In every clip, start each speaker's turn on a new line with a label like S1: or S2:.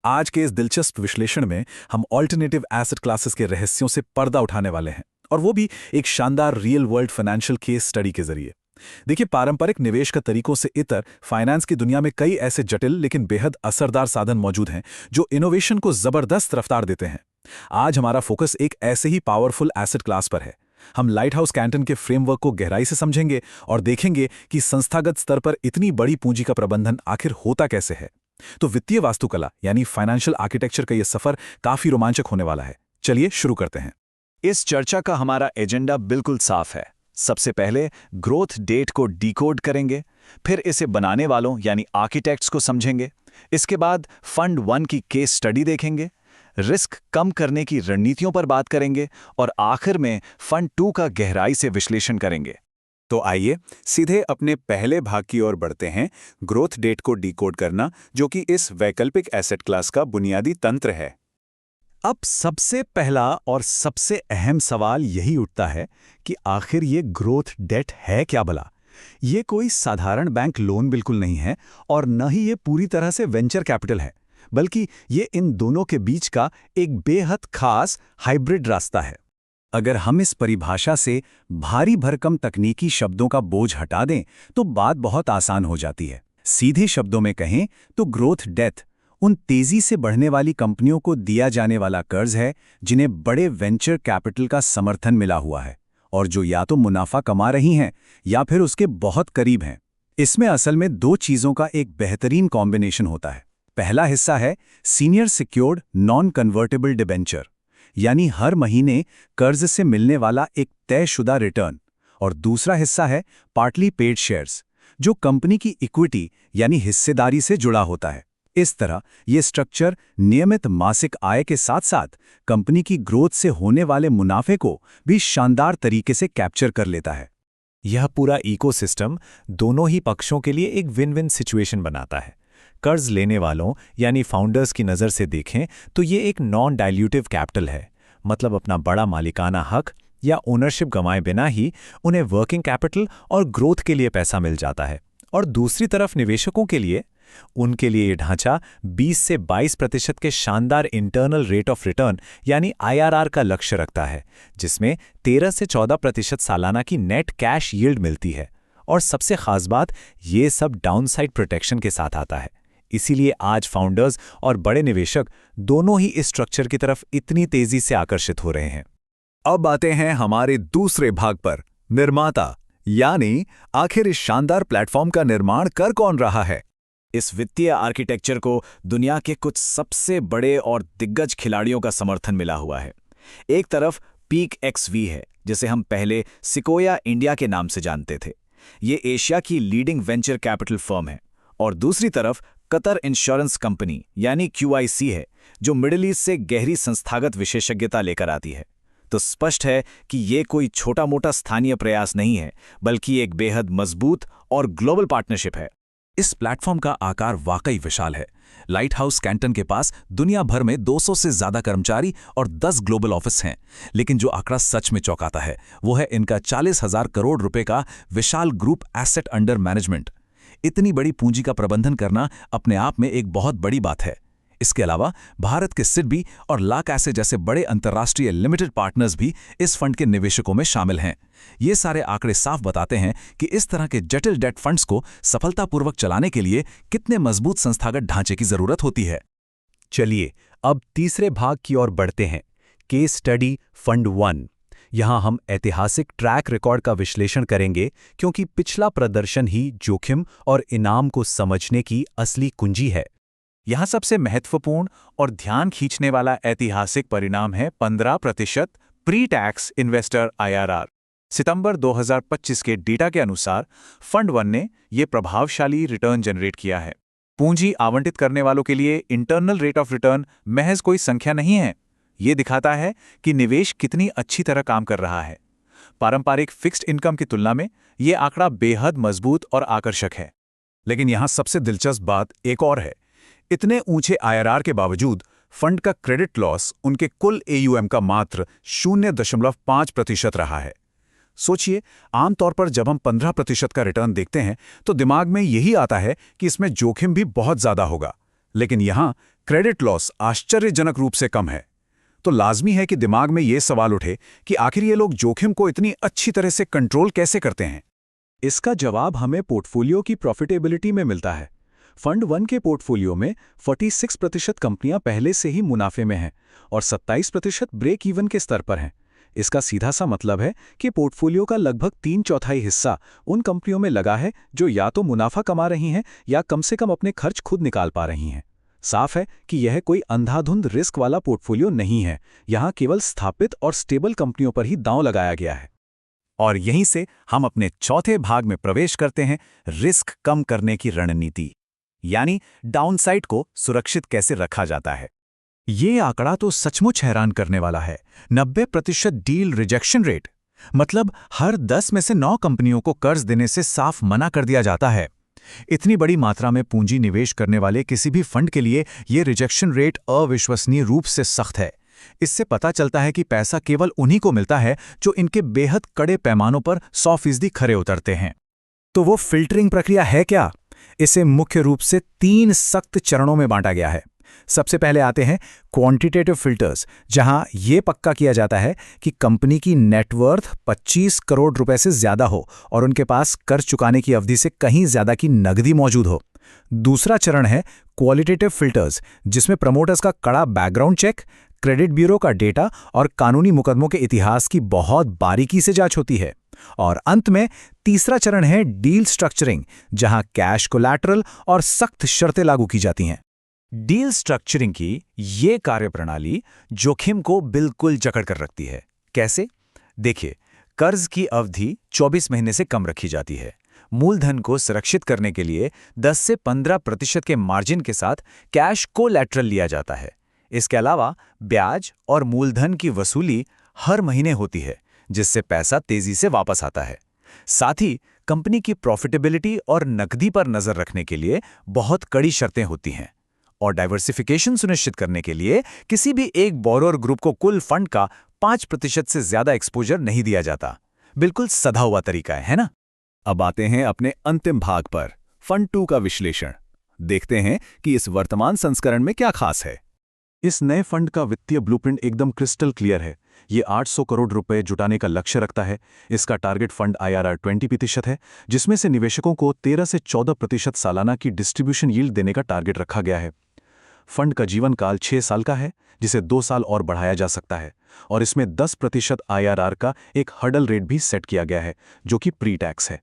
S1: आज के इस दिलचस्प विश्लेषण में हम ऑल्टरनेटिव एसेट क्लासेस के रहस्यों से पर्दा उठाने वाले हैं, और वो भी एक शानदार real world financial case study के जरिए। देखिए, पारंपरिक निवेश का तरीकों से इतर फाइनेंस की दुनिया में कई ऐसे जटिल लेकिन बेहद असरदार साधन मौजूद हैं जो इनोवेशन को जबरदस्त रफ्तार देते हैं। आज हमारा फोकस एक ऐसे ही पावरफुल एसेट क्लास पर है। हम लाइट हाउस कैंटन के फ्रेमवर्क को गहराई से समझेंगे और देखेंगे कि संस्थागत स्तर पर इतनी बड़ी पूंजी का प्रबंधन आखिर होता कैसे है। तो वित्तीय वास्तुकला यानी फाइनेंशियल आर्किटेक्चर का यह सफर काफी रोमांचक होने वाला है। चलिए शुरू करते हैं।
S2: इस चर्चा का हमारा एजेंडा बिल्कुल साफ है। सबसे पहले ग्रोथ डेट को डिकोड करेंगे, फिर इसे बनाने वालों यानी आर्किटेक्ट्स को समझेंगे। इसके बाद फंड 1 की केस स्टडी देखेंगे, रिस्क कम करने की रणनीतियों पर बात करेंगे और आखिर में फंड 2 का गहराई से विश्लेषण करेंगे।
S3: तो आइए सीधे अपने पहले भाग की ओर बढ़ते हैं, ग्रोथ डेट को डिकोड करना, जो कि इस वैकल्पिक एसेट क्लास का बुनियादी तंत्र है।
S2: अब सबसे पहला और सबसे अहम सवाल यही उठता है कि आखिर ये ग्रोथ डेट है क्या भला? ये कोई साधारण बैंक लोन बिल्कुल नहीं है और न ही ये पूरी तरह से वेंचर कैपिटल है, बल्कि ये इन दोनों के बीच का एक बेहद खास हाइब्रिड रास्ता है।
S3: अगर हम इस परिभाषा से भारी भरकम तकनीकी शब्दों का बोझ हटा दें तो बात बहुत आसान हो जाती है। सीधे शब्दों में कहें तो ग्रोथ डेट उन तेजी से बढ़ने वाली कंपनियों को दिया जाने वाला कर्ज है जिन्हें बड़े वेंचर कैपिटल का समर्थन मिला हुआ है और जो या तो मुनाफा कमा रही हैं या फिर उसके बहुत करीब हैं। इसमें असल में दो चीज़ों का एक बेहतरीन कॉम्बिनेशन होता है। पहला हिस्सा है senior secured non convertible debenture, यानी हर महीने कर्ज से मिलने वाला एक तयशुदा रिटर्न, और दूसरा हिस्सा है पार्टली पेड शेयर्स, जो कंपनी की इक्विटी यानी हिस्सेदारी से जुड़ा होता है। इस तरह ये स्ट्रक्चर नियमित मासिक आय के साथ साथ कंपनी की ग्रोथ से होने वाले मुनाफे को भी शानदार तरीके से कैप्चर कर लेता है।
S4: यह पूरा इकोसिस्टम दोनों ही पक्षों के लिए एक विन विन सिचुएशन बनाता है। कर्ज लेने वालों यानी फाउंडर्स की नज़र से देखें तो ये एक नॉन डाइल्यूटिव कैपिटल है, मतलब अपना बड़ा मालिकाना हक या ओनरशिप गंवाए बिना ही उन्हें वर्किंग कैपिटल और ग्रोथ के लिए पैसा मिल जाता है। और दूसरी तरफ निवेशकों के लिए, उनके लिए ये ढांचा 20 से 22% के शानदार इंटरनल रेट ऑफ रिटर्न यानी IRR का लक्ष्य रखता है, जिसमें 13 से 14% सालाना की नेट कैश यील्ड मिलती है। और सबसे खास बात, ये सब डाउनसाइड प्रोटेक्शन के साथ आता है। इसीलिए आज फाउंडर्स और बड़े निवेशक दोनों ही इस स्ट्रक्चर की तरफ इतनी तेजी से आकर्षित हो रहे हैं।
S1: अब आते हैं हमारे दूसरे भाग पर, निर्माता, यानी आखिर इस शानदार प्लेटफॉर्म का निर्माण कर कौन रहा है।
S2: इस वित्तीय आर्किटेक्चर को दुनिया के कुछ सबसे बड़े और दिग्गज खिलाड़ियों का समर्थन मिला हुआ है। एक तरफ पीक XV है, जिसे हम पहले सिकोया इंडिया के नाम से जानते थे। ये एशिया की लीडिंग वेंचर कैपिटल फर्म है। और दूसरी तरफ कतर इंश्योरेंस कंपनी यानी QIC है, जो मिडिल ईस्ट से गहरी संस्थागत विशेषज्ञता लेकर आती है। तो स्पष्ट है कि ये कोई छोटा मोटा स्थानीय प्रयास नहीं है, बल्कि एक बेहद मजबूत और ग्लोबल पार्टनरशिप है।
S1: इस प्लेटफॉर्म का आकार वाकई विशाल है। लाइट हाउस कैंटन के पास दुनिया भर में 200 से ज्यादा कर्मचारी और 10 ग्लोबल ऑफिस हैं, लेकिन जो आंकड़ा सच में चौंकाता है वो है इनका 40,000 करोड़ रुपए का विशाल ग्रुप एसेट अंडर मैनेजमेंट। इतनी बड़ी पूंजी का प्रबंधन करना अपने आप में एक बहुत बड़ी बात है। इसके अलावा भारत के सिडबी और लाक एसेट जैसे बड़े अंतर्राष्ट्रीय लिमिटेड पार्टनर्स भी इस फंड के निवेशकों में शामिल हैं। ये सारे आंकड़े साफ बताते हैं कि इस तरह के जटिल डेट फंड्स को सफलतापूर्वक चलाने के लिए कितने मजबूत संस्थागत ढांचे की जरूरत होती है।
S4: चलिए अब तीसरे भाग की ओर बढ़ते हैं, केस स्टडी फंड 1। यहाँ हम ऐतिहासिक ट्रैक रिकॉर्ड का विश्लेषण करेंगे, क्योंकि पिछला प्रदर्शन ही जोखिम और इनाम को समझने की असली कुंजी है।
S3: यहाँ सबसे महत्वपूर्ण और ध्यान खींचने वाला ऐतिहासिक परिणाम है 15% प्री टैक्स इन्वेस्टर IRR। सितंबर 2025 के डेटा के अनुसार फंड 1 ने ये प्रभावशाली रिटर्न जनरेट किया है। पूंजी आवंटित करने वालों के लिए इंटरनल रेट ऑफ रिटर्न महज कोई संख्या नहीं है, ये दिखाता है कि निवेश कितनी अच्छी तरह काम कर रहा है। पारंपरिक फिक्स्ड इनकम की तुलना में ये आंकड़ा बेहद मजबूत और आकर्षक है।
S1: लेकिन यहाँ सबसे दिलचस्प बात एक और है। इतने ऊंचे IRR के बावजूद फंड का क्रेडिट लॉस उनके कुल AUM का मात्र 0.5% रहा है। सोचिए, आमतौर पर जब हम 15% का रिटर्न देखते हैं तो दिमाग में यही आता है कि इसमें जोखिम भी बहुत ज्यादा होगा।
S3: लेकिन यहाँ क्रेडिट लॉस आश्चर्यजनक रूप से कम है। तो लाजमी है कि दिमाग में ये सवाल उठे कि आखिर ये लोग जोखिम को इतनी अच्छी तरह से कंट्रोल कैसे करते हैं। इसका जवाब हमें पोर्टफोलियो की प्रॉफिटेबिलिटी में मिलता है। फंड 1 के पोर्टफोलियो में 46% कंपनियां पहले से ही मुनाफे में हैं और 27% ब्रेक इवन के स्तर पर हैं। इसका सीधा सा मतलब है कि पोर्टफोलियो का लगभग 3/4 हिस्सा उन कंपनियों में लगा है जो या तो मुनाफा कमा रही हैं या कम से कम अपने खर्च खुद निकाल पा रही हैं। साफ है कि यह कोई अंधाधुंध रिस्क वाला पोर्टफोलियो नहीं है। यहाँ केवल स्थापित और स्टेबल कंपनियों पर ही दांव लगाया गया है।
S2: और यहीं से हम अपने चौथे भाग में प्रवेश करते हैं, रिस्क कम करने की रणनीति, यानी डाउनसाइड को सुरक्षित कैसे रखा जाता है। ये आंकड़ा तो सचमुच हैरान करने वाला है। 90% डील रिजेक्शन रेट, मतलब हर 10 में से 9 कंपनियों को कर्ज देने से साफ मना कर दिया जाता है। इतनी बड़ी मात्रा में पूंजी निवेश करने वाले किसी भी फंड के लिए ये रिजेक्शन रेट अविश्वसनीय रूप से सख्त है। इससे पता चलता है कि पैसा केवल उन्हीं को मिलता है जो इनके बेहद कड़े पैमानों पर 100% खरे उतरते हैं। तो वो फिल्टरिंग प्रक्रिया है क्या? इसे मुख्य रूप से 3 सख्त चरणों में बांटा गया है। सबसे पहले आते हैं क्वांटिटेटिव फिल्टर्स, जहां यह पक्का किया जाता है कि कंपनी की नेटवर्थ 25 करोड़ रुपए से ज्यादा हो और उनके पास कर्ज चुकाने की अवधि से कहीं ज्यादा की नकदी मौजूद हो। दूसरा चरण है क्वालिटेटिव फिल्टर्स, जिसमें प्रमोटर्स का कड़ा बैकग्राउंड चेक, क्रेडिट ब्यूरो का डेटा और कानूनी मुकदमों के इतिहास की बहुत बारीकी से जांच होती है। और अंत में तीसरा चरण है डील स्ट्रक्चरिंग, जहां कैश कोलैटरल और सख्त शर्तें लागू की जाती हैं। डील स्ट्रक्चरिंग की ये कार्यप्रणाली जोखिम को बिल्कुल जकड़ कर रखती है। कैसे? देखिए, कर्ज की अवधि 24 महीने से कम रखी जाती है। मूलधन को सुरक्षित करने के लिए 10 से 15% के मार्जिन के साथ कैश कोलैटरल लिया जाता है। इसके अलावा ब्याज और मूलधन की वसूली हर महीने होती है, जिससे पैसा तेजी से वापस आता है। साथ ही कंपनी की प्रॉफिटेबिलिटी और नकदी पर नजर रखने के लिए बहुत कड़ी शर्तें होती हैं। और डाइवर्सिफिकेशन सुनिश्चित करने के लिए किसी भी एक बोरोअर ग्रुप को कुल फंड का 5% से ज्यादा एक्सपोजर नहीं दिया जाता। बिल्कुल सधा हुआ तरीका है ना? अब आते हैं अपने अंतिम भाग पर, फंड 2 का विश्लेषण। देखते हैं कि इस वर्तमान संस्करण में क्या खास है।
S3: इस नए फंड का वित्तीय ब्लूप्रिंट एकदम क्रिस्टल क्लियर है। ये 800 करोड़ रुपए जुटाने का लक्ष्य रखता है। इसका टारगेट फंड IRR 20% है, जिसमें से निवेशकों को 13 से 14% सालाना की डिस्ट्रीब्यूशन यील्ड देने का टारगेट रखा गया है। फंड का जीवन काल 6 साल का है, जिसे 2 साल और बढ़ाया जा सकता है, और इसमें 10% IRR का एक हर्डल रेट भी सेट किया गया है, जो कि प्री टैक्स है।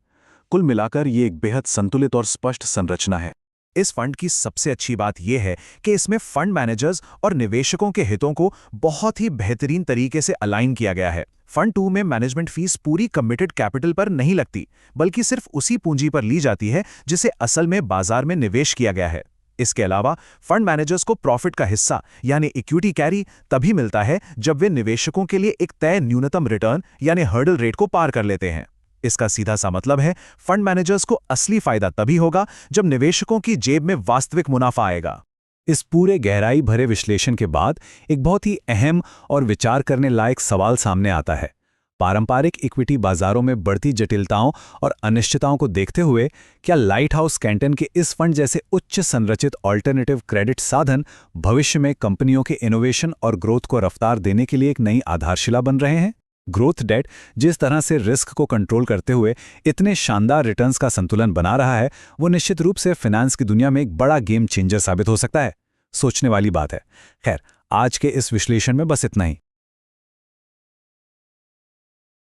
S3: कुल मिलाकर ये एक बेहद संतुलित और स्पष्ट संरचना है।
S2: इस फंड की सबसे अच्छी बात यह है कि इसमें फंड मैनेजर्स और निवेशकों के हितों को बहुत ही बेहतरीन तरीके से अलाइन किया गया है। फंड 2 में मैनेजमेंट फीस पूरी कमिटेड कैपिटल पर नहीं लगती, बल्कि सिर्फ उसी पूंजी पर ली जाती है जिसे असल में बाजार में निवेश किया गया है। इसके अलावा फंड मैनेजर्स को प्रॉफिट का हिस्सा यानी इक्विटी कैरी तभी मिलता है जब वे निवेशकों के लिए एक तय न्यूनतम रिटर्न यानी हर्डल रेट को पार कर लेते हैं। इसका सीधा सा मतलब है, फंड मैनेजर्स को असली फायदा तभी होगा जब निवेशकों की जेब में वास्तविक मुनाफा आएगा।
S4: इस पूरे गहराई भरे विश्लेषण के बाद एक बहुत ही अहम और विचार करने लायक सवाल सामने आता है। पारंपरिक इक्विटी बाजारों में बढ़ती जटिलताओं और अनिश्चितताओं को देखते हुए क्या लाइट हाउस कैंटन के इस फंड जैसे उच्च संरचित ऑल्टरनेटिव क्रेडिट साधन भविष्य में कंपनियों के इनोवेशन और ग्रोथ को रफ्तार देने के लिए एक नई आधारशिला बन रहे हैं? ग्रोथ डेट जिस तरह से रिस्क को कंट्रोल करते हुए इतने शानदार रिटर्न्स का संतुलन बना रहा है, वो निश्चित रूप से फाइनेंस की दुनिया में एक बड़ा गेम चेंजर साबित हो सकता है। सोचने वाली बात है। खैर, आज के इस विश्लेषण में बस इतना ही।